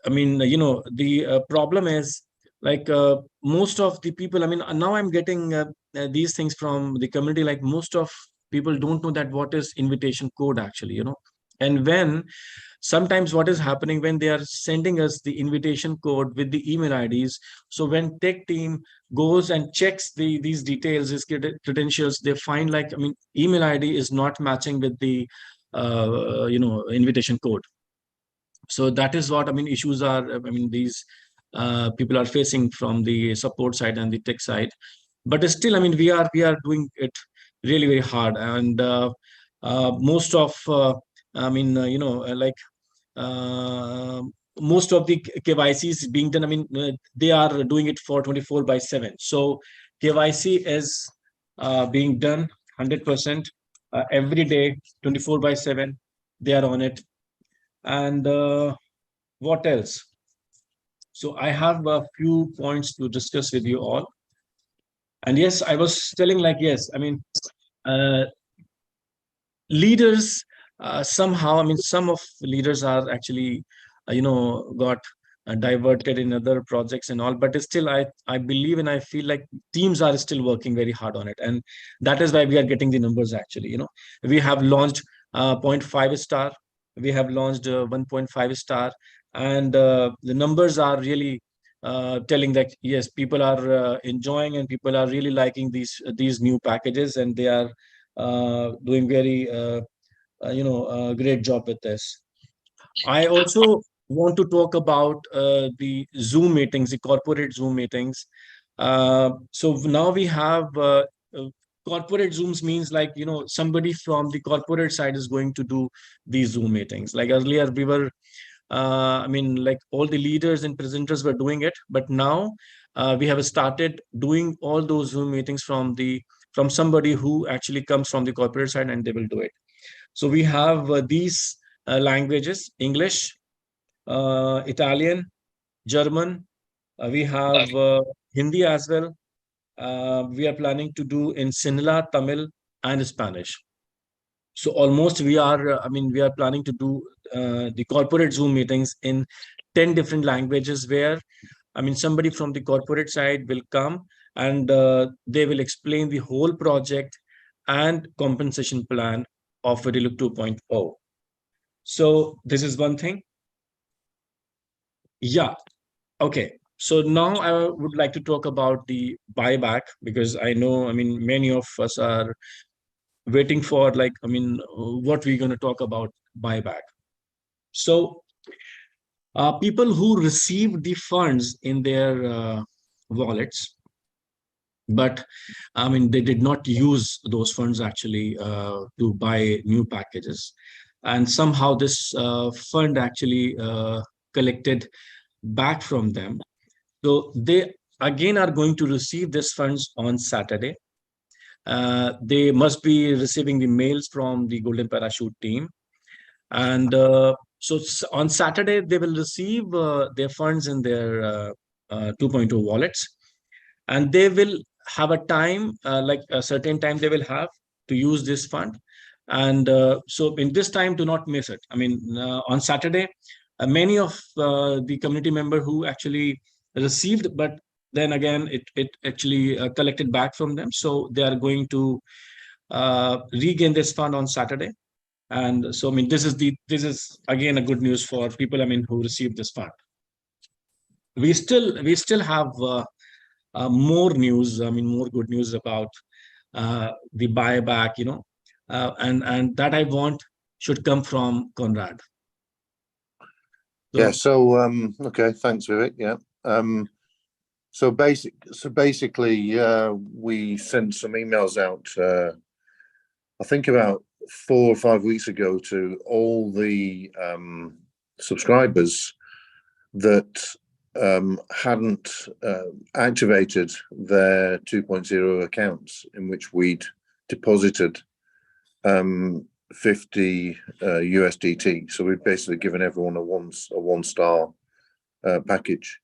I mean, the problem is like most of the people, I mean, now I'm getting these things from the community, like most of people don't know that what is invitation code actually. And when sometimes what is happening when they are sending us the invitation code with the email IDs, so when tech team goes and checks these details, these credentials, they find like, I mean, email ID is not matching with the invitation code. So that is what, I mean, issues are, I mean, these people are facing from the support side and the tech side. But still, I mean, we are doing it really very hard. And most of I mean like uh, most of the KYCs being done, I mean, they are doing it for 24/7. So KYC is being done 100% every day, 24/7. They are on it. And what else? So I have a few points to discuss with you all. And yes, I was telling like, yes, I mean, uh, leaders somehow, I mean, some of leaders are actually, got diverted in other projects and all, but still, I believe and I feel like teams are still working very hard on it. And that is why we are getting the numbers actually. We have launched 0.5 star, we have launched 1.5 star, and the numbers are really telling that yes, people are enjoying and people are really liking these new packages, and they are doing very great job with this. I also want to talk about the Zoom meetings, the corporate Zoom meetings. So now we have corporate Zooms, means like, somebody from the corporate side is going to do these Zoom meetings. Like earlier, we were, I mean, like all the leaders and presenters were doing it, but now we have started doing all those Zoom meetings from somebody who actually comes from the corporate side, and they will do it. So we have these languages: English, Italian, German. We have Hindi as well. We are planning to do in Sinhala, Tamil, and Spanish. So almost we are, I mean, we are planning to do the corporate Zoom meetings in 10 different languages, where, I mean, somebody from the corporate side will come, and they will explain the whole project and compensation plan of ViDiLOOK 2.0. So this is one thing. Yeah. Okay. So now I would like to talk about the buyback, because I know, I mean, many of us are waiting for, like, I mean, what we're going to talk about buyback. So people who receive the funds in their wallets, but I mean, they did not use those funds actually to buy new packages. And somehow this fund actually collected back from them. So they again are going to receive these funds on Saturday. They must be receiving the mails from the Golden Parachute team. And so on Saturday, they will receive their funds in their 2.0 wallets. And they will have a time, like a certain time they will have to use this fund. And so in this time, do not miss it. I mean, on Saturday, many of the community member who actually received, but then again, it actually collected back from them. So they are going to regain this fund on Saturday. And so, I mean, this is again a good news for people, I mean, who received this fund. We still have more news, I mean, more good news about the buyback, and that I want should come from Conrad. So, yeah. So okay, thanks, Vivek. Yeah. So basically, we sent some emails out. I think about 4 or 5 weeks ago to all the subscribers that hadn't activated their 2.0 accounts, in which we'd deposited 50 USDT. So we've basically given everyone a one-star package.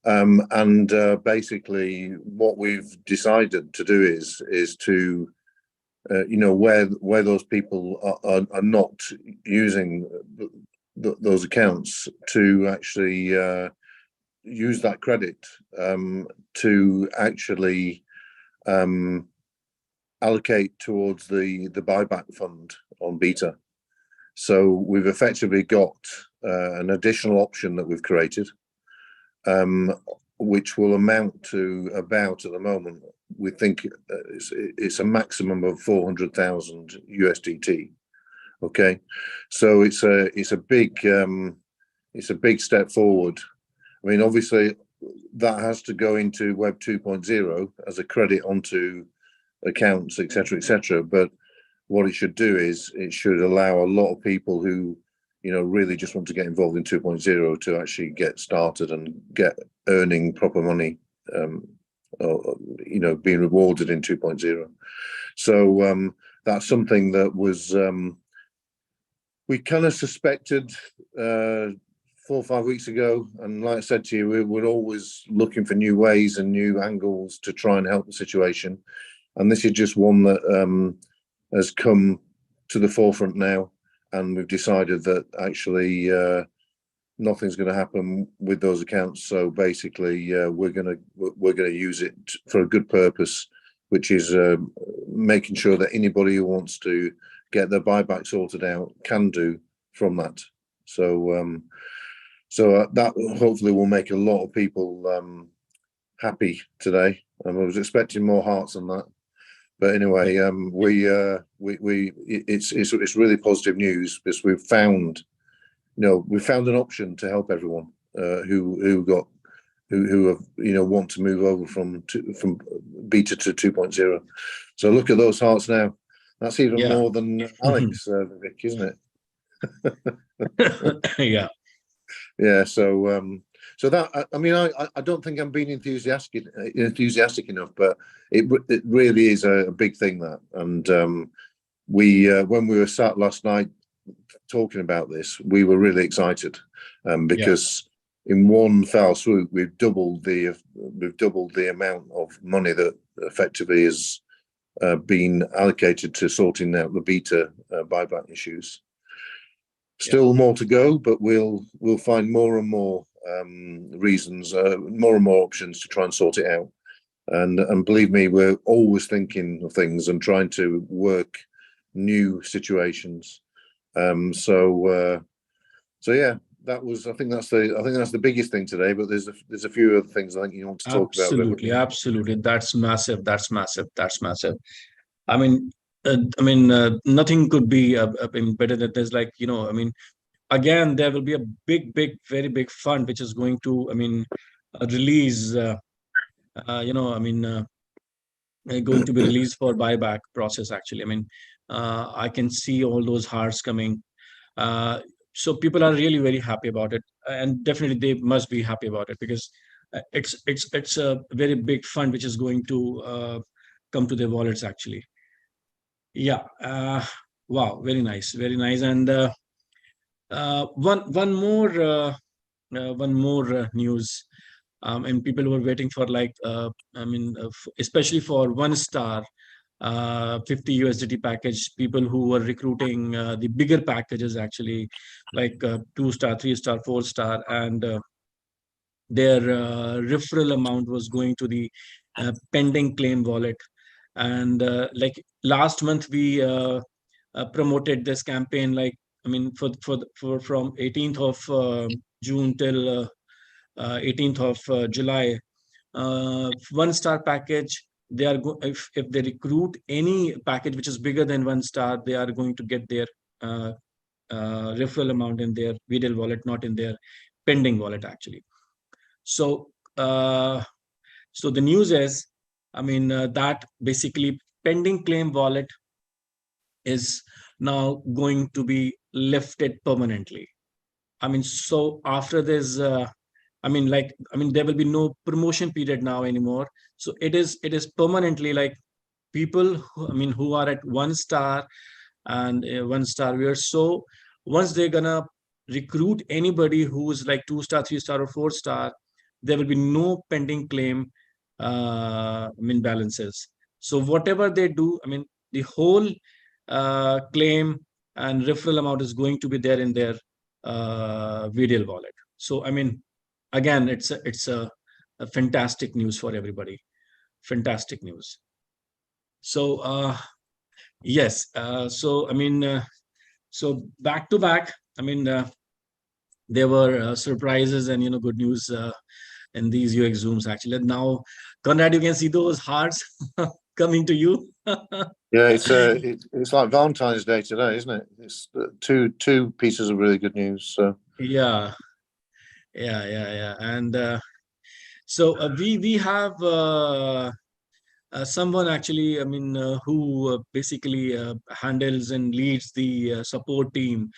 And basically, what we've decided to do is to where those people are not using those accounts to actually use that credit to actually allocate towards the buyback fund on Beta. So we've effectively got an additional option that we've created, which will amount to about, at the moment, we think it's a maximum of 400,000 USDT. Okay, so it's a big step forward. I mean, obviously, that has to go into Web 2.0 as a credit onto accounts, etc., etc. But what it should do is it should allow a lot of people who, you know, really just want to get involved in 2.0 to actually get started and get earning proper money, or, you know, being rewarded in 2.0. So that's something that was we kind of suspected 4 or 5 weeks ago, and like I said to you, we're always looking for new ways and new angles to try and help the situation, and this is just one that has come to the forefront now, and we've decided that actually nothing's going to happen with those accounts. So basically, we're going to use it for a good purpose, which is making sure that anybody who wants to get their buyback sorted out can do from that. So that hopefully will make a lot of people happy today. And I was expecting more hearts than that, but anyway, it's really positive news, because we've found an option to help everyone who have, you know, want to move over from Beta to 2.0. So look at those hearts now. That's even more than Alex, Vic, isn't it? Yeah. Yeah. So that, I mean, I don't think I'm being enthusiastic enough, but it really is a big thing, that. And when we were sat last night talking about this, we were really excited, because in one foul swoop we've doubled the amount of money that effectively is been allocated to sorting out the Beta buyback issues. Still more to go, but we'll find more and more reasons, more and more options to try and sort it out. And believe me, we're always thinking of things and trying to work new situations. So yeah, that was. I think that's the biggest thing today. But there's a few other things I think you want to talk about. Absolutely. That's massive. I mean, nothing could be better than this. Like, you know, I mean, again, there will be a big, very big fund which is going to, release. Going to be released for buyback process. Actually, I mean, I can see all those hearts coming. So people are really very happy about it, and definitely they must be happy about it, because it's a very big fund which is going to come to their wallets actually. Yeah. Wow. Very nice. Very nice. And one more news. And people were waiting for, like, especially for 1 star 50 USDT package, people who were recruiting the bigger packages actually, like 2 star, 3 star, 4 star, and their referral amount was going to the pending claim wallet. And like last month we promoted this campaign, like, I mean, for from 18th of June till 18th of July. 1 star package, they are if they recruit any package which is bigger than 1 star, they are going to get their referral amount in their ViDiL wallet, not in their pending wallet actually. So so the news is, that basically pending claim wallet is now going to be lifted permanently. So after this, there will be no promotion period now anymore. So it is permanently, like, people who are at 1 star and 1 star viewers. So once they're gonna recruit anybody who's like 2 star, 3 star, or 4 star, there will be no pending claim balances. So whatever they do, the whole claim and referral amount is going to be there in their VDL wallet. So I mean, again, a fantastic news for everybody. Fantastic news. So yes, so I mean, so back to back. I mean, there were surprises and good news in these UX zooms actually. And now, Conrad, you can see those hearts coming to you. Yeah, it's like Valentine's Day today, isn't it? It's two pieces of really good news. So Yeah, yeah. And so we have someone actually, I mean, who basically handles and leads the support team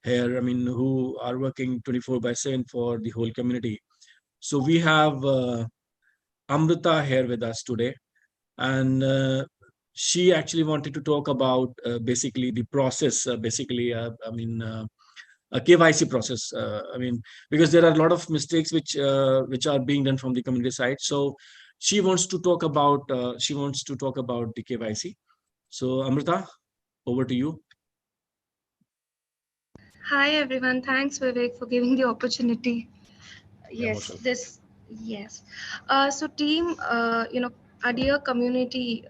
here. I mean, who are working 24/7 for the whole community. So we have Amrita here with us today, and she actually wanted to talk about basically the process. I mean, a KYC process. I mean, because there are a lot of mistakes which are being done from the community side. So she wants to talk about the KYC. So Amrita, over to you. Hi everyone, thanks Vivek for giving the opportunity. Yeah, most Yes, welcome. this yes. So team, our dear community,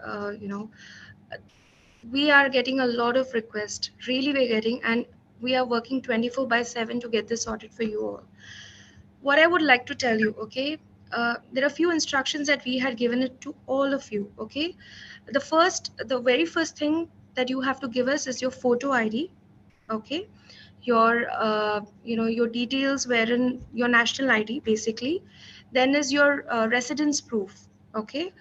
we are getting a lot of requests. Really, we're getting, and we are working 24/7 to get this sorted for you all. What I would like to tell you, okay, there are a few instructions that we had given it to all of you, okay. The very first thing that you have to give us is your photo ID, okay, your details wherein your national ID basically, then is your residence proof, okay.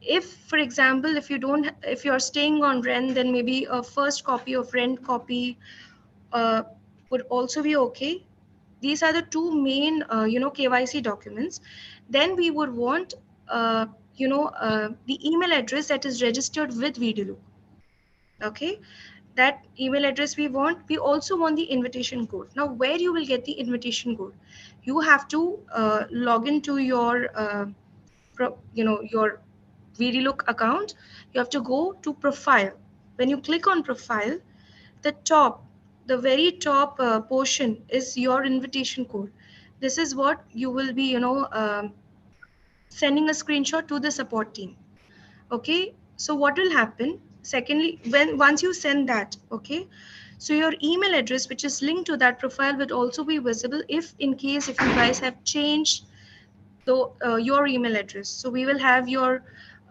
If for example, if you're staying on rent, then maybe a first copy of rent copy uh, would also be okay. These are the two main KYC documents. Then we would want the email address that is registered with ViDiLOOK, okay. That email address we want. We also want the invitation code. Now where you will get the invitation code, you have to log into your your ViDiLOOK account. You have to go to profile. When you click on profile, the top, the very top portion is your invitation code. This is what you will be sending a screenshot to the support team, okay. So what will happen secondly, when once you send that, okay, so your email address which is linked to that profile will also be visible if in case if you guys have changed your email address. So we will have your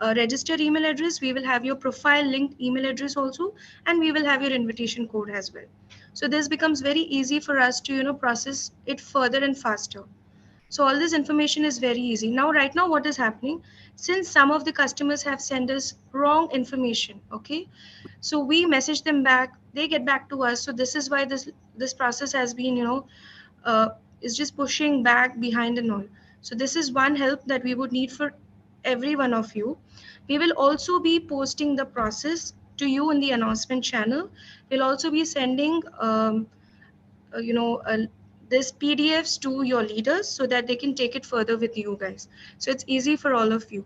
registered email address, we will have your profile linked email address also, and we will have your invitation code as well. So this becomes very easy for us to process it further and faster. So all this information is very easy. Now, right now, what is happening? Since some of the customers have sent us wrong information, okay? So we message them back. They get back to us. So this is why this process has been, uh, is just pushing back behind and all. So this is one help that we would need for every one of you. We will also be posting the process to you in the announcement channel. We'll also be sending uh, you know uh, this PDFs to your leaders so that they can take it further with you guys. So it's easy for all of you.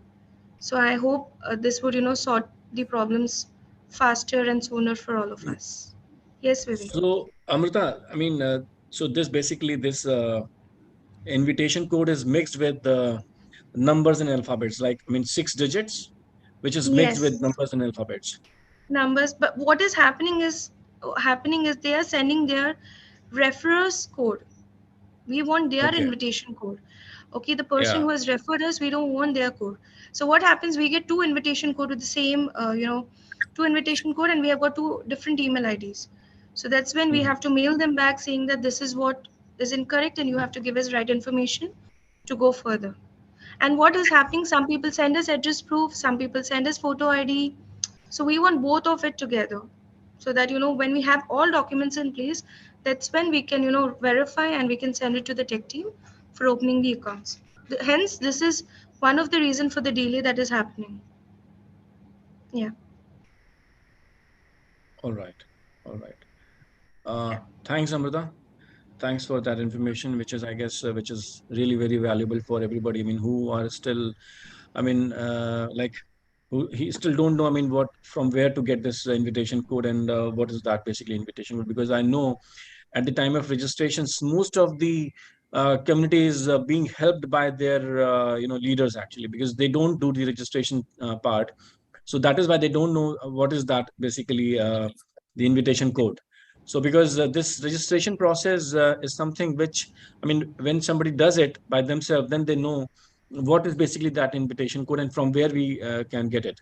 So I hope this would sort the problems faster and sooner for all of us. Yes, Vivek. So Amrita, I mean, so this invitation code is mixed with numbers and alphabets, like I mean 6 digits, which is mixed with Yes, numbers and alphabets. numbers. But what is happening is they are sending their referrers code. We want their Okay. invitation code. Okay, the person Yeah. who has referred us, we don't want their code. So what happens, we get two invitation code with the same two invitation code, and we have got two different email IDs. So that's when we Mhm. have to mail them back saying that this is what is incorrect and you have to give us right information to go further. And what is happening, some people send us address proof, some people send us photo ID. So we want both of it together, so that when we have all documents in place, that's when we can verify and we can send it to the tech team for opening the accounts. Hence this is one of the reason for the delay that is happening. Yeah. All right. All right. Thanks, Amrita. Thanks for that information, which is, I guess, which is really very valuable for everybody. I mean, who are still, I mean, like, who he still don't know. I mean, what from where to get this invitation code and what is that basically invitation code? Because I know at the time of registrations, most of the community is being helped by their leaders actually, because they don't do the registration part. So that is why they don't know what is that basically the invitation code. So because this registration process is something which, I mean, when somebody does it by themselves, then they know what is basically that invitation code and from where we can get it.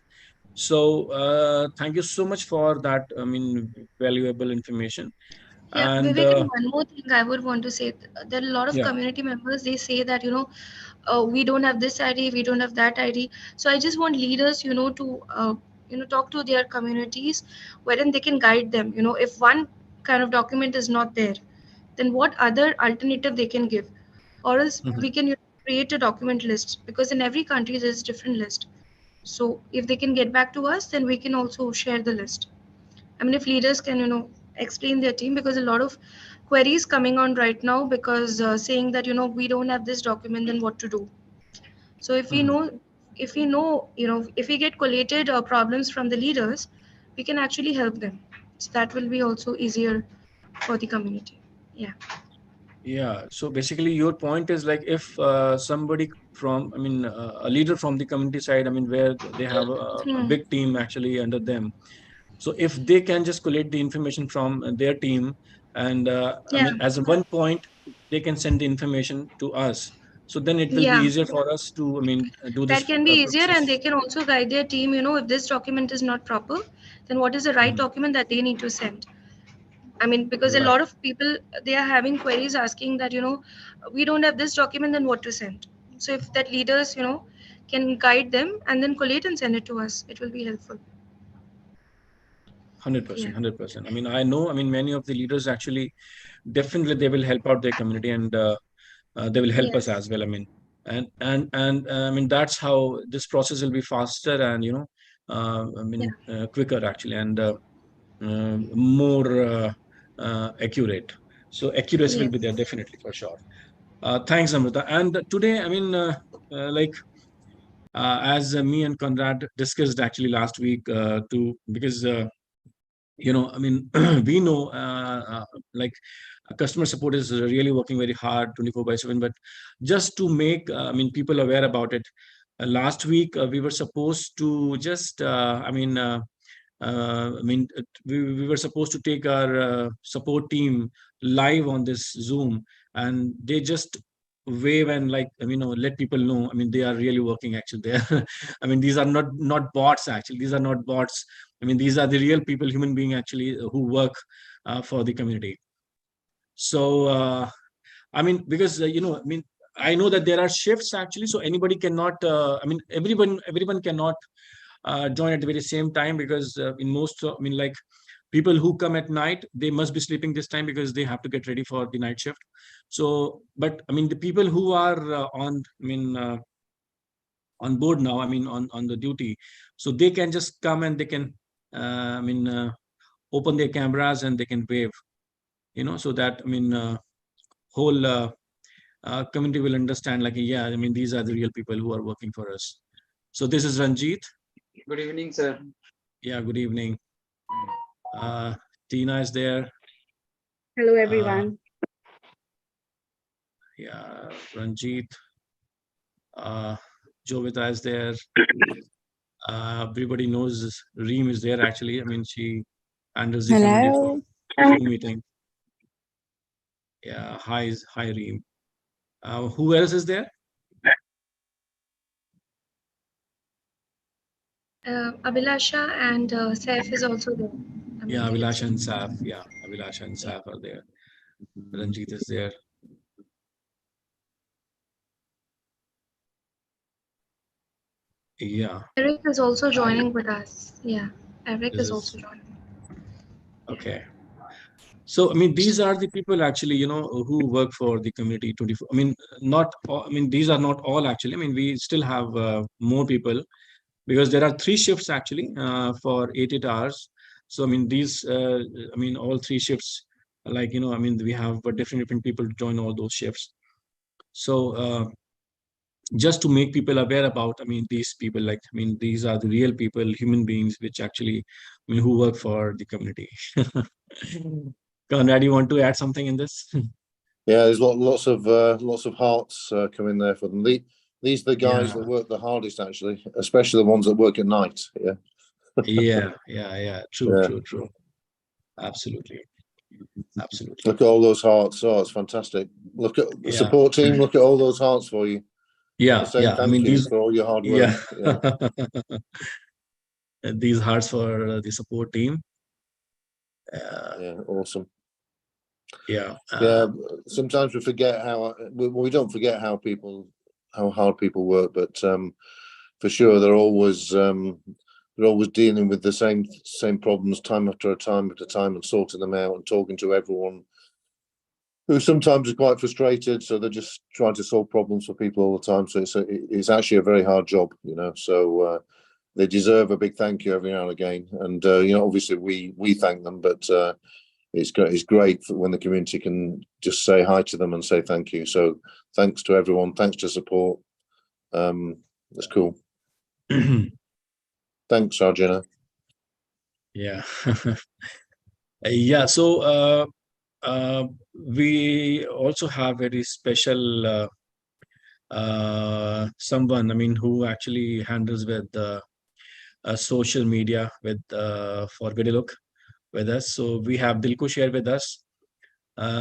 So thank you so much for that, I mean, valuable information. Yeah, And Vivek, and one more thing I would want to say, there are a lot of yeah. community members, they say that, we don't have this ID, we don't have that ID. So I just want leaders, to, talk to their communities wherein they can guide them. If one kind of document is not there, then what other alternative they can give? Or else Mhm. we can create a document list, because in every country there's different list. So if they can get back to us, then we can also share the list. I mean, if leaders can, explain their team, because a lot of queries coming on right now, because saying that, we don't have this document, then what to do? So Mhm. if we know, if we get collated problems from the leaders, we can actually help them. So that will be also easier for the community. Yeah. Yeah. So basically, your point is like if somebody from, I mean, a leader from the community side, I mean, where they have a Hmm. big team actually under them. So if they can just collect the information from their team, and I Yeah. mean, as a one point, they can send the information to us. So then it will be Yeah. easier for us to, I mean, do That this can be easier, and process. they can also guide their team. If this document is not proper, then what is the right Mhm. document that they need to send? I mean, because a Right. lot of people, they are having queries asking that, we don't have this document, then what to send? So if that leaders, can guide them and then collate and send it to us, it will be helpful. 100%, Yeah. 100%. I mean, I know, I mean, many of the leaders actually definitely they will help out their community, and they will help us Yes. as well. I mean, I mean, that's how this process will be faster and, I Yeah. mean, quicker actually, and more accurate. So accuracy will be there Yes. definitely for sure. Thanks, Amrita. And today, I mean, like as me and Conrad discussed actually last week, to because I mean, we know like customer support is really working very hard 24/7, but just to make I mean people aware about it, last week we were supposed to just I mean, we were supposed to take our support team live on this Zoom, and they just wave and like let people know. I mean, they are really working actually there. I mean, these are not bots actually. These are not bots. I mean, these are the real people, human being actually who work for the community. So I mean, because I mean, I know that there are shifts actually, so anybody cannot. I mean, everyone cannot join at the very same time, because in most I mean like people who come at night, they must be sleeping this time because they have to get ready for the night shift. So but I mean the people who are on I mean on board now, I mean on the duty, so they can just come and they can I mean open their cameras and they can wave, so that I mean whole community will understand, like, yeah, I mean these are the real people who are working for us. So this is Ranjit. Good evening, sir. Yeah, good evening. uh Tina is there. Hello, uh everyone. yeah, Ranjit. uh Jovita is there. Everybody knows Reem is there actually. I mean, she handles the community for Hello. Zoom meeting. Yeah, hi Reem. Who else is there? Abhilasha and Saif is also there. I mean, Yeah, I can Avilash see. and Saf. Yeah, Avilash and Yeah. Saf are there. Ranjit is there. Yeah. Eric is also Hi. joining with us. Yeah. Eric This is also is joining. Yeah. okay. So, I mean, these are the people actually, who work for the community 24. I mean, not all, I mean, these are not all actually. I mean, we still have more people, because there are three shifts actually for 8 hours. So, I mean, these, I mean, all three shifts, like, I mean, we have different people to join all those shifts. So, just to make people aware about, I mean, these people, like, I mean, these are the real people, human beings, which actually, I mean, who work for the community. Conrad, you want to add something in this? Yeah, there's lots of hearts coming there for them. These are the guys Yeah. that work the hardest, actually, especially the ones that work at night. Yeah, Yeah. True, yeah. true, true. Absolutely. Absolutely. Look at all those hearts. Oh, it's fantastic. Look at the Yeah. support team. Look at all those hearts for you. They're saying I thank mean, you these, for all your hard work. yeah. Yeah, These hearts for the support team. Uh, yeah, awesome. yeah. Yeah, sometimes we forget how we don't forget how hard people work, but for sure they're always dealing with the same problems time after time and sorting them out and talking to everyone who sometimes are quite frustrated. So they're just trying to solve problems for people all the time. So it's actually a very hard job, you know. So they deserve a big thank you every now and again. And you know, obviously we thank them, but it's great when the community can just say hi to them and say thank you. So thanks to everyone. Thanks to support. That's cool. Thanks, Arjuna. Yeah. Yeah. So we also have very special someone, I mean, who actually handles with social media with for ViDiLOOK with us. So we have Dilkush here with us.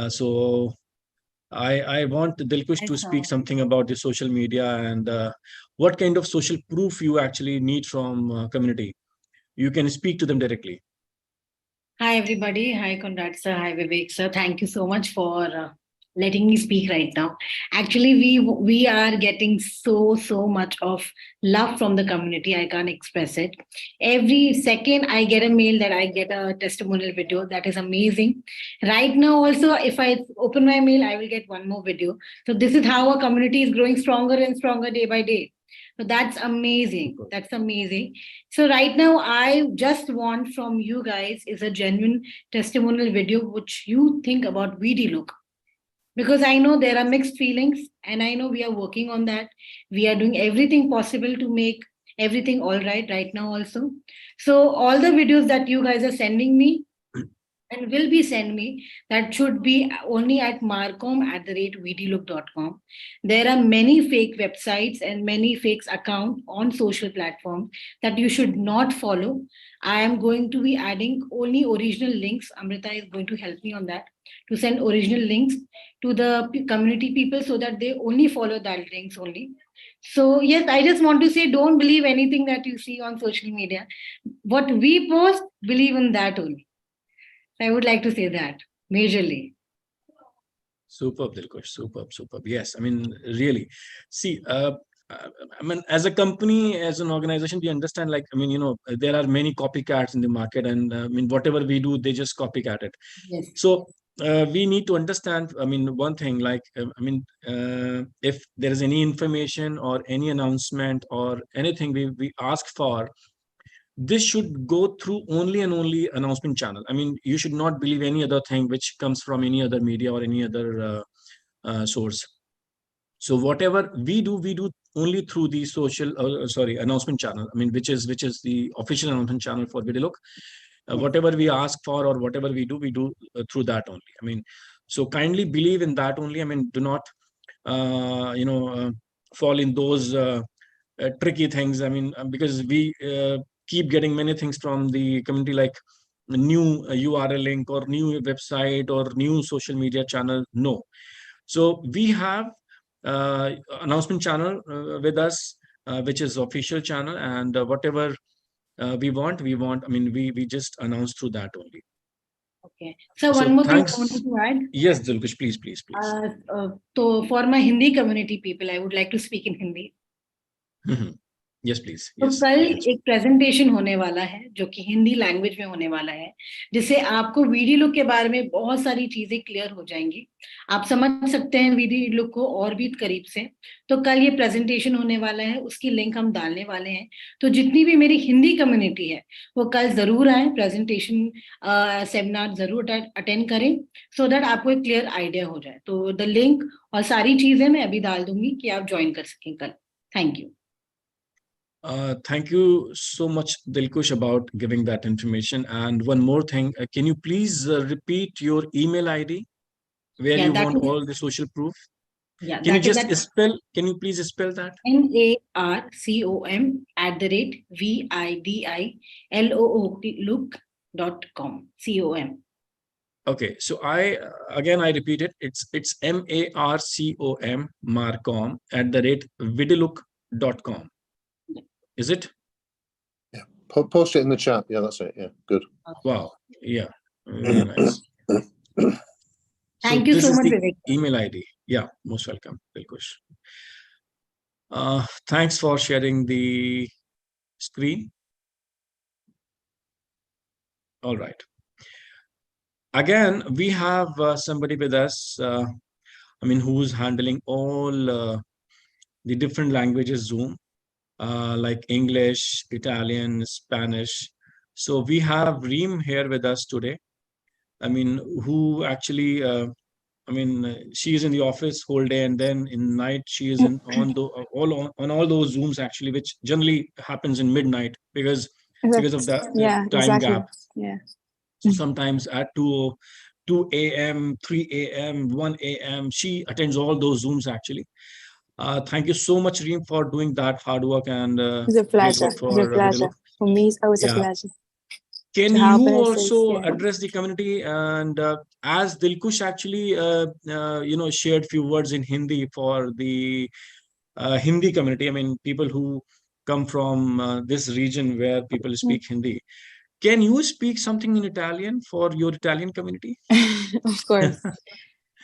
So I want Dilkush to speak something about the social media and what kind of social proof you actually need from community. You can speak to them directly. Hi, everybody. Hi, Conrad sir. Hi, Vivek sir. Thank you so much for letting me speak right now. Actually, we are getting so much of love from the community. I can't express it. Every second, I get a mail that I get a testimonial video. That is amazing. Right now, also, if I open my mail, I will get one more video. So this is how our community is growing stronger and stronger day by day. So that's amazing. That's amazing. So right now, I just want from you guys is a genuine testimonial video which you think about ViDiLOOK. Because I know there are mixed feelings and I know we are working on that. We are doing everything possible to make everything all right now also. So all the videos that you guys are sending me, and will be send me, that should be only at marcom@vdlook.com. There are many fake websites and many fake accounts on social platforms that you should not follow. I am going to be adding only original links. Amrita is going to help me on that, to send original links to the community people so that they only follow that links only. So yes, I just want to say, don't believe anything that you see on social media. What we post, believe in that only. I would like to say that majorly. Superb, Dilkush. Superb. Yes, I mean, really. See, I mean, as a company, as an organization, we understand, like, I mean, you know, there are many copycats in the market, and I mean, whatever we do, they just copycat it. Yes. So we need to understand, I mean, one thing, like, I mean, if there is any information or any announcement or anything we ask for, this should go through only and only announcement channel. I mean, you should not believe any other thing which comes from any other media or any other source. So whatever we do only through the social, sorry, announcement channel. I mean, which is the official announcement channel for ViDiLOOK. Whatever we ask for or whatever we do through that only. I mean, so kindly believe in that only. I mean, do not, fall in those tricky things. I mean, because we keep getting many things from the community, like new URL link or new website or new social media channel. No. So we have announcement channel with us, which is official channel, and whatever we want. I mean, we just announce through that only. Okay. So So one more thing I thanks. wanted to add. Yes, Dilkush, please. So for my Hindi community people, I would like to speak in Hindi. Yes, please. तो Yes. कल एक presentation होने वाला है जो कि Hindi language में होने वाला है, जिससे आपको ViDiLOOK के बारे में बहुत सारी चीजें क्लियर हो जाएंगी. आप समझ सकते हैं ViDiLOOK को और भी करीब से. तो कल ये प्रेजेंटेशन होने वाला है, उसकी लिंक हम डालने वाले हैं. तो जितनी भी मेरी हिंदी कम्युनिटी है वो कल जरूर आए, प्रेजेंटेशन सेमिनार जरूर अटेंड करें, सो दैट आपको एक क्लियर आइडिया हो जाए. तो द लिंक और सारी चीजें मैं अभी डाल दूंगी कि आप ज्वाइन कर सकें कल. Thank you. Thank you so much, Dilkush, about giving that information. And one more thing, can you please repeat your email ID where Yeah, you that want is, all the social proof? yeah, Can you that is just at spell? Can you please spell that? marcom@ViDiLOOK.com. com. Okay, so I repeat it. It's MARCOM Marcom @ViDiLOOK.com. Is it? Yeah. Post it in the chat. Yeah, that's it. Yeah, good. Wow. Yeah. Very nice. So Thank you this so is much, the Vivek. email ID. Yeah, most welcome, Dilkush. Thanks for sharing the screen. All right. Again, we have somebody with us, who's handling all the different languages Zoom, like English, Italian, Spanish. So we have Reem here with us today. Who actually, she is in the office whole day, and then in night she is in on all those Zooms actually, which generally happens in midnight because of the Yeah, time exactly. gap. Yeah. So sometimes at 2 a.m., 3 a.m., 1 a.m., she attends all those Zooms actually. Thank you so much, Reem, for doing that hard work and It's a great pleasure. work It's a for pleasure. ViDiLOOK. For me, it's always a Yeah. pleasure Can to you help and assist. also Yeah. address the community? And as Dilkush actually, shared few words in Hindi for the Hindi community, people who come from this region where people speak Hindi. Can you speak something in Italian for your Italian community? Of course.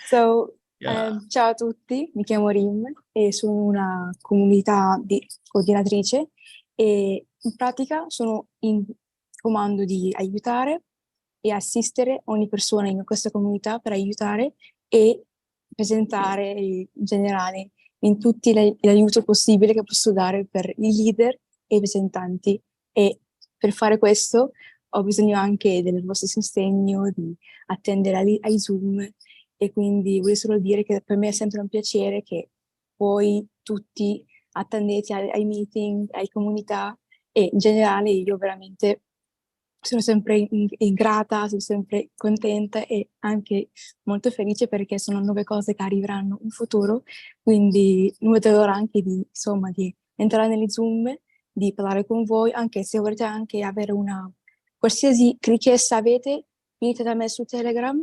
So, Yeah. ciao a tutti, mi chiamo Rim e sono una comunità di coordinatrice e in pratica sono in comando di aiutare e assistere ogni persona in questa comunità per aiutare e presentare in generale in tutti l'aiuto possibile che posso dare per i leader e i rappresentanti e per fare questo ho bisogno anche del vostro sostegno, di attendere ai Zoom e quindi voglio solo dire che per me è sempre un piacere che voi tutti attendete ai meeting, ai comunità e in generale io veramente sono sempre grata, sono sempre contenta e anche molto felice perché sono nuove cose che arriveranno in futuro, quindi non vedo l'ora anche di, insomma, di entrare negli Zoom, di parlare con voi, anche se volete anche avere una qualsiasi richiesta avete, venite da me su Telegram,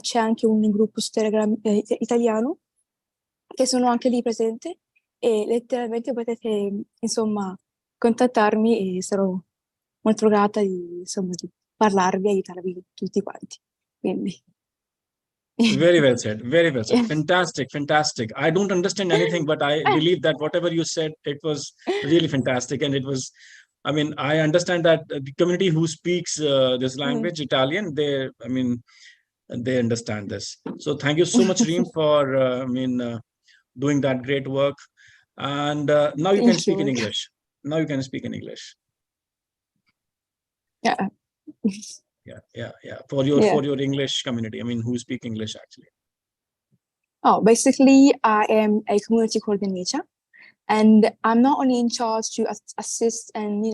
c'è anche un gruppo su Telegram italiano, che sono anche lì presente e letteralmente potete, insomma, contattarmi e sarò molto grata di, insomma, di parlarvi e aiutarvi tutti quanti. Quindi. Very well said. Very well said. Yeah. Fantastic. Fantastic. I don't understand anything, but I believe that whatever you said, it was really fantastic. And it was, I understand that the community who speaks this language, Italian, they understand this. So thank you so much, Reem, for, doing that great work. And now you can speak in English. Now you can speak in English. Yeah. Yeah. For your English community, who speak English actually. Oh, basically, I am a community coordinator, and I'm not only in charge to assist and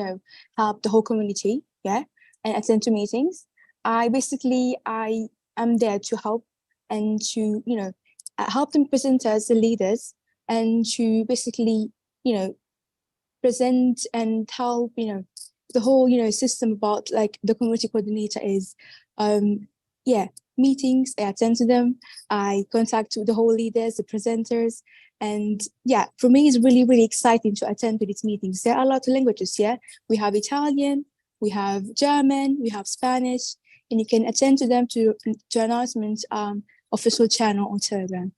help the whole community, and attend to meetings. I am there to help and to help the presenters, the leaders, and to basically present and help the whole system about like the community coordinator is meetings. I attend to them. I contact the whole leaders, the presenters, and for me it's really, really exciting to attend to these meetings. There are a lot of languages. We have Italian, we have German, we have Spanish, and you can attend to them to announcements official channel on Telegram.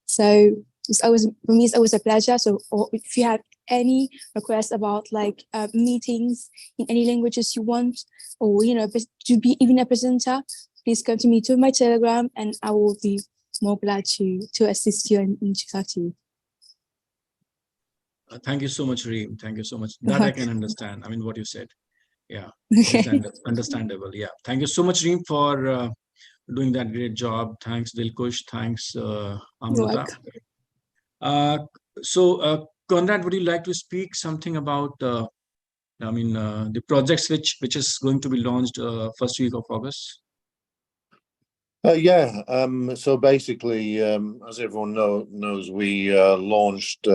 So for me it's always a pleasure. So if you have any requests about like meetings in any languages you want, or to be even a presenter, please come to me to my Telegram and I will be more glad to assist you and to talk to you. Thank you so much, Reem. Thank you so much. That I can understand. what you said. Yeah, Okay. it's understandable. Yeah. Thank you so much, Reem, for doing that great job. Thanks, Dilkush. Thanks, Amrita. So Conrad, would you like to speak something about the projects which is going to be launched first week of August? Yeah. So basically, as everyone knows, we launched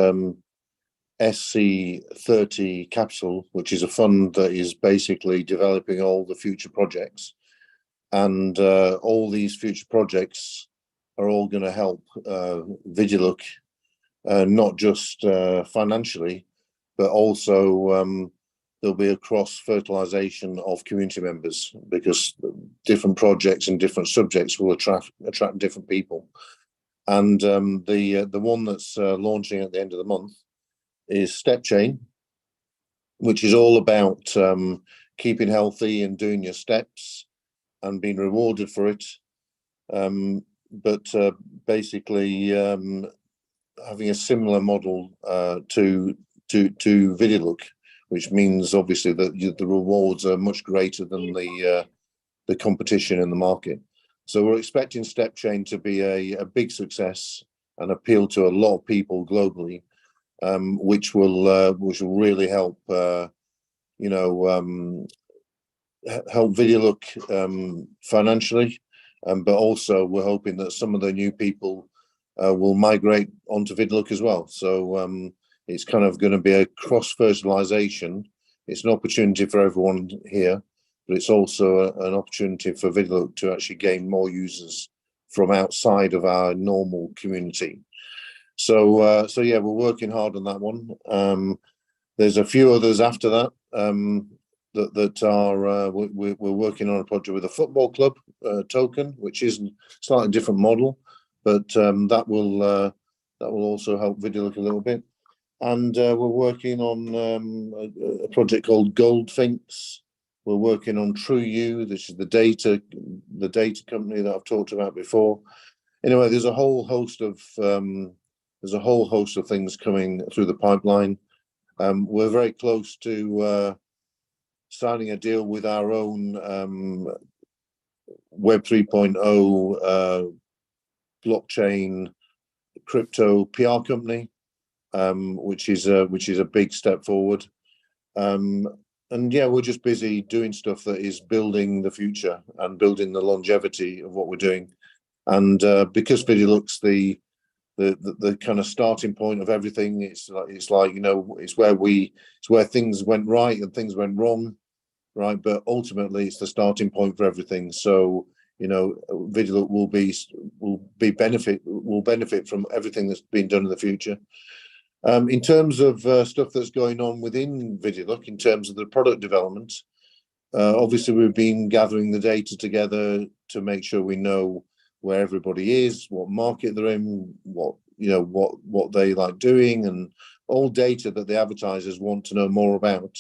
SC30 Capital, which is a fund that is basically developing all the future projects. And all these future projects are all going to help ViDiLOOK, not just financially, but also there'll be a cross-fertilization of community members, because different projects and different subjects will attract different people. And the one that's launching at the end of the month is Step Chain, which is all about keeping healthy and doing your steps and being rewarded for it. But basically having a similar model to ViDiLOOK, which means obviously that the rewards are much greater than the competition in the market. So we're expecting Step Chain to be a big success and appeal to a lot of people globally, which will really help help ViDiLOOK financially, but also we're hoping that some of the new people will migrate onto ViDiLOOK as well. So it's kind of going to be a cross-fertilization. It's an opportunity for everyone here, but it's also an opportunity for ViDiLOOK to actually gain more users from outside of our normal community. So yeah, we're working hard on that one. There's a few others after that that are we're working on a project with a football club token, which is a slightly different model, but that will also help ViDiLOOK a little bit. And we're working on a project called Goldfinks. We're working on TrueU, which is the data company that I've talked about before. Anyway, there's a whole host of things coming through the pipeline. We're very close to signing a deal with our own Web 3.0 blockchain crypto PR company, which is a big step forward. And yeah, we're just busy doing stuff that is building the future and building the longevity of what we're doing. And because ViDiLOOK's the kind of starting point of everything, it's like it's where things went right and things went wrong, right? But ultimately, it's the starting point for everything. So ViDiLOOK will benefit from everything that's been done in the future. In terms of stuff that's going on within ViDiLOOK, in terms of the product development, obviously we've been gathering the data together to make sure we know where everybody is, what market they're in, what they like doing, and all data that the advertisers want to know more about,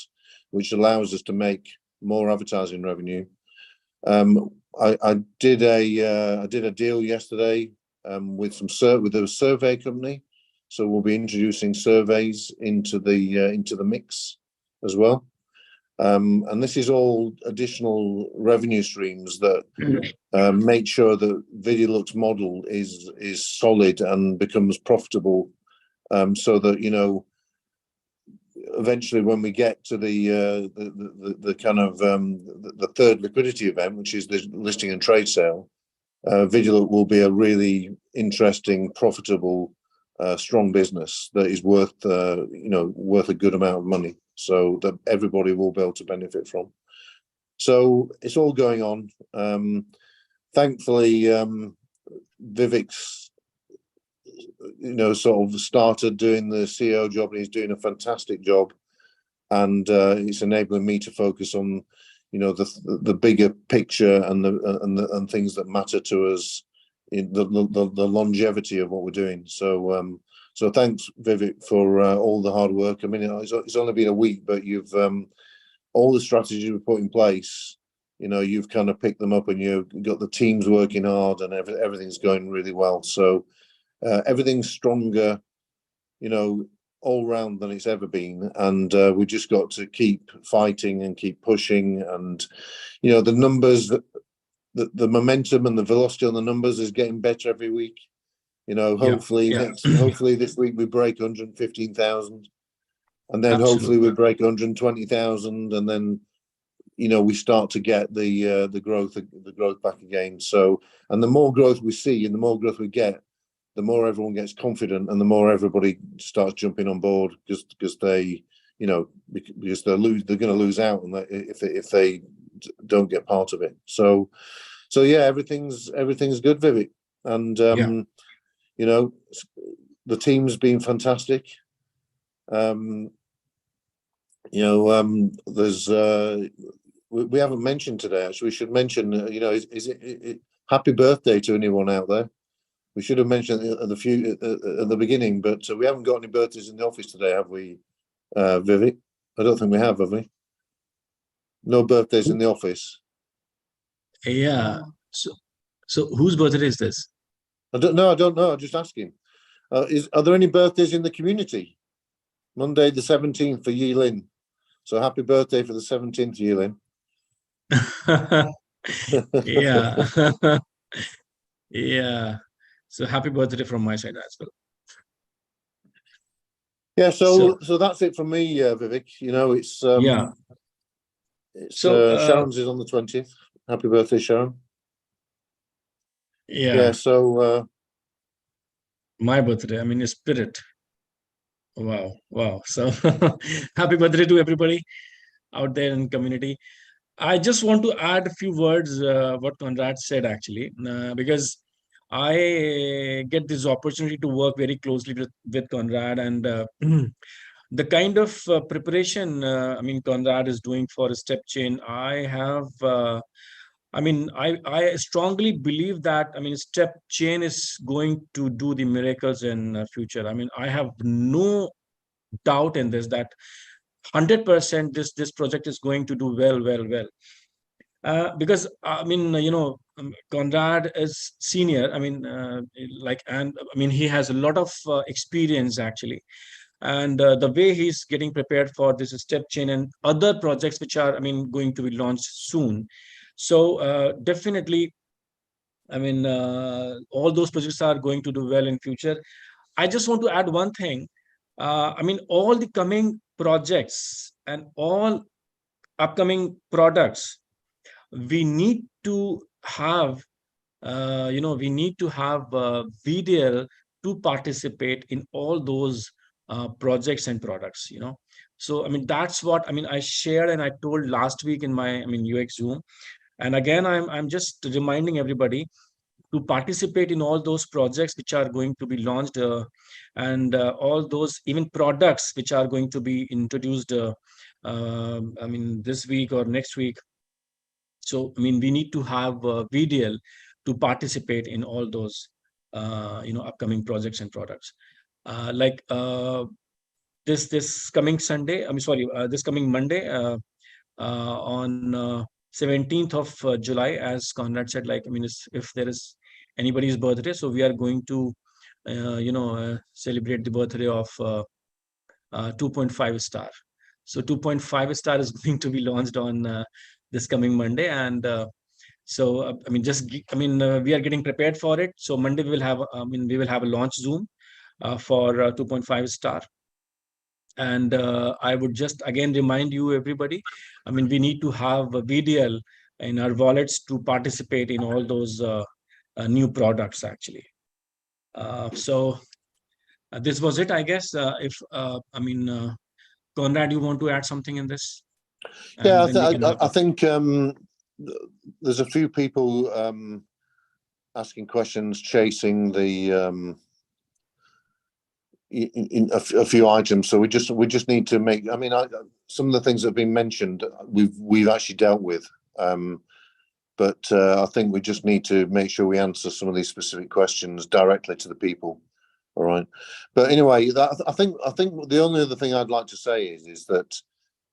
which allows us to make more advertising revenue. I did a deal yesterday with a survey company. So we'll be introducing surveys into the mix as well, and this is all additional revenue streams that make sure that ViDiLOOK's model is solid and becomes profitable, so that eventually when we get to the kind of the third liquidity event, which is the listing and trade sale, ViDiLOOK will be a really interesting, profitable, strong business that is worth a good amount of money, so that everybody will be able to benefit from. So it's all going on. Thankfully, Vivek's sort of started doing the CEO job, and he's doing a fantastic job, and it's enabling me to focus on the bigger picture and things that matter to us, in the longevity of what we're doing. So thanks, Vivek, for all the hard work. I mean, it's only been a week, but you've all the strategies we put in place, you've kind of picked them up, and you've got the teams working hard, and everything's going really well. So everything's stronger, all round than it's ever been, and we just got to keep fighting and keep pushing. And the numbers, the momentum and the velocity on the numbers is getting better every week. You know, hopefully hopefully this week we break 115,000, and then hopefully we break 120,000, and then, you know, we start to get the growth back again. So, and the more growth we see and the more growth we get, the more everyone gets confident and the more everybody starts jumping on board, because they, you know, because they're going to lose out if they don't get part of it. So yeah, everything's good, Vivek, and you know, the team's been fantastic. You know, there's we haven't mentioned today. Actually, we should mention. You know, is it happy birthday to anyone out there? We should have mentioned at the beginning, but we haven't got any birthdays in the office today, have we, Vivek? I don't think we have we? No birthdays in the office. Yeah. So whose birthday is this? I don't know. I'm just asking. Are there any birthdays in the community? Monday the 17th for Yilin. So happy birthday for the 17th, Yilin. Yeah. Yeah. So happy birthday from my side as well. Yeah, so that's it from me, Vivek. You know, it's Sharon's is on the 20th. Happy birthday, Sharon. Yeah, so my birthday, I mean, spirit. Wow. So happy birthday to everybody out there in community. I just want to add a few words what Conrad said, actually, because I get this opportunity to work very closely with Conrad, and the kind of preparation I mean Conrad is doing for a step chain. I strongly believe that, I mean, step chain is going to do the miracles in future. I mean, I have no doubt in this, that 100% this project is going to do well. Because I mean, you know, Conrad is senior. I mean, and I mean, he has a lot of experience, actually, and the way he's getting prepared for this step chain and other projects which are, I mean, going to be launched soon. So definitely, I mean, all those projects are going to do well in future. I just want to add one thing. I mean, all the coming projects and all upcoming products, we need to have, we need to have VDL to participate in all those projects and products, you know. So, I mean, that's what, I mean, I shared and I told last week in my, I mean, UX Zoom. And again, I'm just reminding everybody to participate in all those projects which are going to be launched, and all those even products which are going to be introduced, I mean, this week or next week. So, I mean, we need to have VDL to participate in all those, upcoming projects and products. This coming Sunday, this coming Monday, on 17th of July, as Conrad said, like, I mean, if there is anybody's birthday, so we are going to, celebrate the birthday of 2.5 star. So 2.5 star is going to be launched on this coming Monday, and I mean, we are getting prepared for it. So Monday we will have a launch Zoom for 2.5 star. And I would just again remind you, everybody, I mean, we need to have a VDL in our wallets to participate in all those new products, actually. So this was it, I guess. Conrad, you want to add something in this? Yeah, I think there's a few people asking questions, chasing the in a few items. So we just need to make. I mean, some of the things that have been mentioned, we've actually dealt with. But I think we just need to make sure we answer some of these specific questions directly to the people. All right. But anyway, I think the only other thing I'd like to say is that,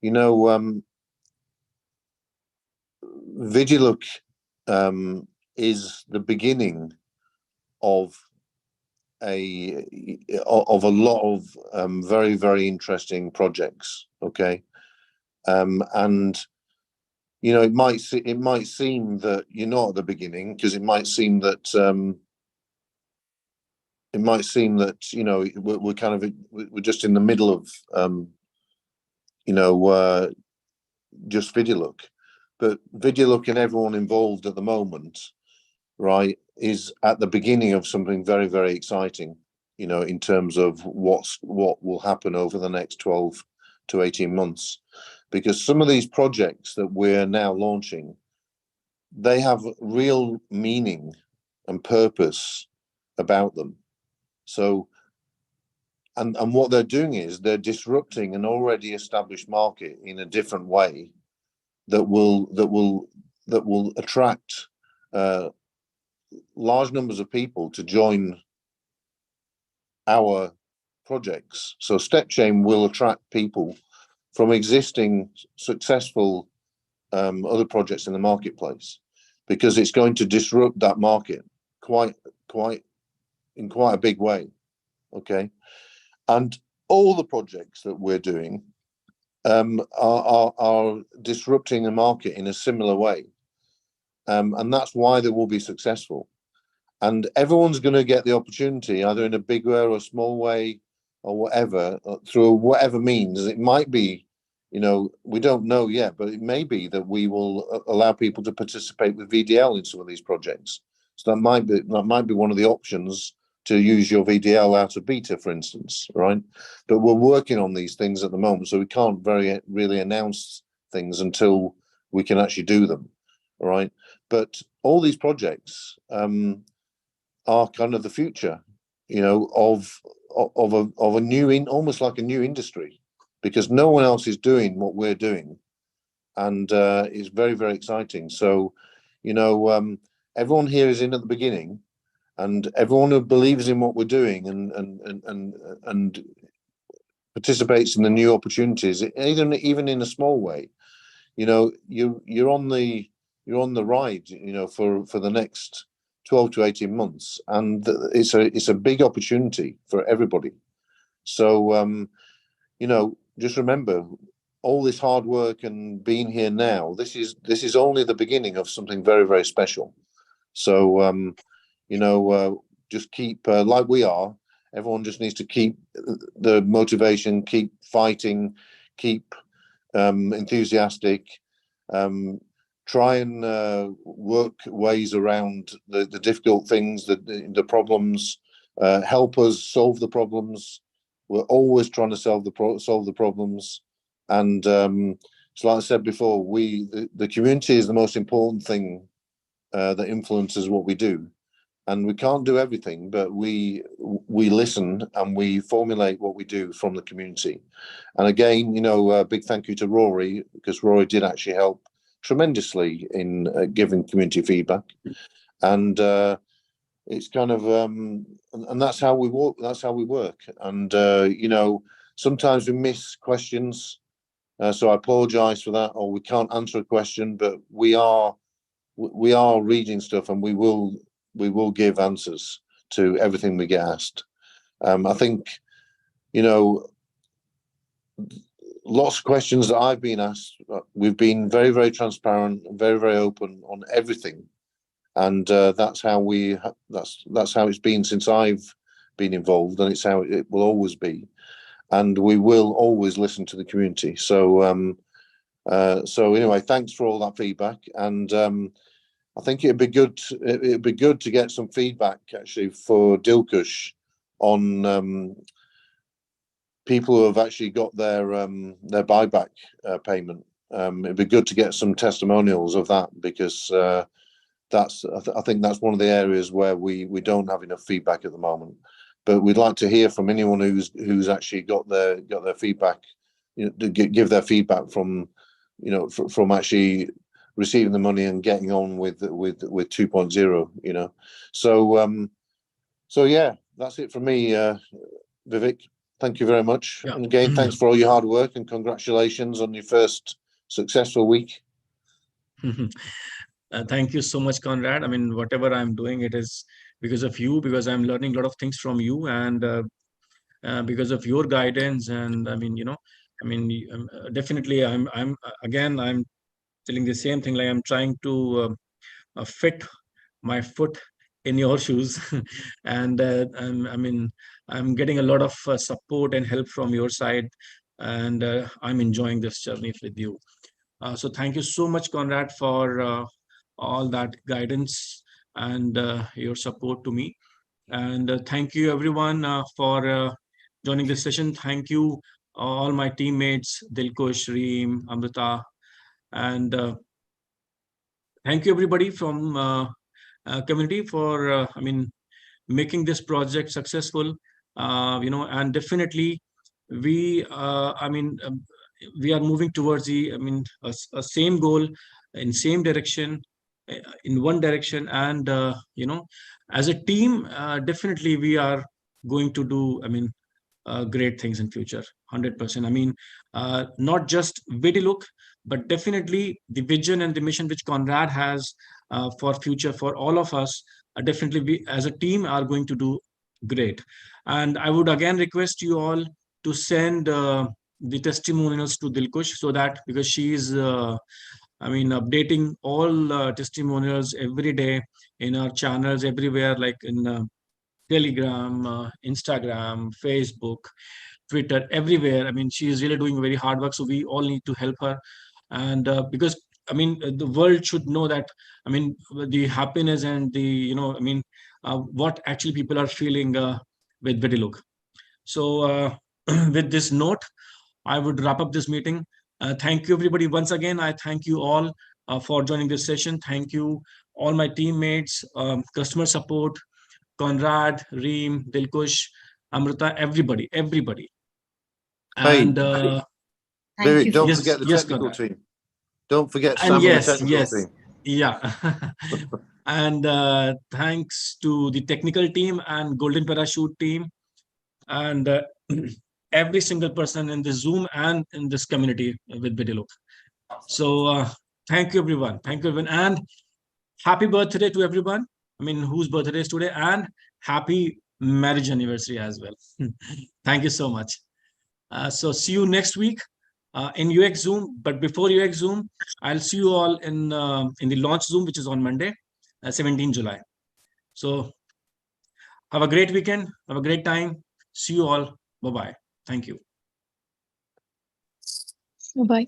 you know, ViDiLOOK is the beginning of a lot of very, very interesting projects. Okay. And you know, it might seem that you're not at the beginning, because it might seem that it might seem that, you know, we're kind of, we're just in the middle of, you know, just ViDiLOOK, but ViDiLOOK and everyone involved at the moment, right, is at the beginning of something very, very exciting, you know, in terms of what will happen over the next 12 to 18 months. Because some of these projects that we're now launching, they have real meaning and purpose about them. So, and what they're doing is they're disrupting an already established market in a different way that will attract large numbers of people to join our projects. So StepChain will attract people from existing successful other projects in the marketplace, because it's going to disrupt that market quite in quite a big way. Okay, and all the projects that we're doing are disrupting the market in a similar way, and that's why they will be successful. And everyone's going to get the opportunity, either in a big way or a small way or whatever, through whatever means. It might be, you know, we don't know yet, but it may be that we will allow people to participate with VDL in some of these projects. So that might be one of the options, to use your VDL out of beta, for instance, right? But we're working on these things at the moment, so we can't really announce things until we can actually do them, right? But all these projects are kind of the future, you know, of a new, almost like a new industry, because no one else is doing what we're doing, and it's very, very exciting. So, you know, everyone here is in at the beginning, and everyone who believes in what we're doing and participates in the new opportunities, even in a small way, you know, you're on the ride, you know, for the next 12 to 18 months, and it's a big opportunity for everybody. So you know, just remember, all this hard work and being here now, this is only the beginning of something very, very special. So you know, just keep like we are. Everyone just needs to keep the motivation, keep fighting, keep enthusiastic, try and work ways around the difficult things, the problems, help us solve the problems. We're always trying to solve the problems, and so like I said before, the community is the most important thing that influences what we do. And we can't do everything, but we listen and we formulate what we do from the community. And again, you know, a big thank you to Rory, because Rory did actually help tremendously in giving community feedback. And it's kind of and that's how we work. That's how we work. And you know, sometimes we miss questions, so I apologize for that, or we can't answer a question, but we are reading stuff, and we will give answers to everything we get asked. I think, you know, lots of questions that I've been asked, we've been very, very transparent, very, very open on everything, and that's how it's been since I've been involved, and it's how it will always be, and we will always listen to the community. So so anyway, thanks for all that feedback, and I think it'd be good to get some feedback actually for Dilkush on people who have actually got their buyback payment. It'd be good to get some testimonials of that, because I think that's one of the areas where we don't have enough feedback at the moment. But we'd like to hear from anyone who's actually got their feedback, you know, to give their feedback from, you know, from actually receiving the money and getting on with 2.0, you know. So so yeah, that's it from me, Vivek. Thank you very much. Yeah. And again, thanks for all your hard work, and congratulations on your first successful week. Thank you so much, Conrad. I mean, whatever I'm doing, it is because of you, because I'm learning a lot of things from you, and because of your guidance. And I mean, you know, I mean, definitely, I'm telling the same thing. Like, I'm trying to fit my foot in your shoes, and I'm getting a lot of support and help from your side, and I'm enjoying this journey with you. So thank you so much, Conrad, for all that guidance and your support to me. And thank you everyone for joining this session. Thank you all my teammates, Dilkush, Reem, Amrita, and thank you everybody from community for making this project successful. And definitely we we are moving towards the a same goal in same direction, in one direction, and as a team, definitely we are going to do great things in future, 100%. Not just ViDiLOOK, but definitely the vision and the mission which Conrad has for future for all of us. Definitely we as a team are going to do great. And I would again request you all to send the testimonials to Dilkush, so that because she is updating all testimonials every day in our channels everywhere, like in Telegram, Instagram, Facebook, Twitter, everywhere. She is really doing very hard work. So we all need to help her, and because the world should know that the happiness and the what actually people are feeling with ViDiLOOK. So with this note, I would wrap up this meeting. Thank you, everybody. Once again, I thank you all for joining this session. Thank you, all my teammates, customer support, Conrad, Reem, Dilkush, Amrita, everybody. Hey, And Thank Vivek, you so don't much. yes, forget the yes, technical Conrad. team. Don't forget And Sam and the yes, technical yes, team. yeah. And thanks to the technical team and Golden Parachute team, and every single person in the Zoom and in this community with ViDiLOOK. So thank you, everyone. Thank you, everyone. And happy birthday to everyone. Whose birthday is today, and happy marriage anniversary as well. Thank you so much. So see you next week in UX Zoom. But before UX Zoom, I'll see you all in the launch Zoom, which is on Monday, 17 July. So have a great weekend. Have a great time. See you all. Bye-bye. Thank you. Bye.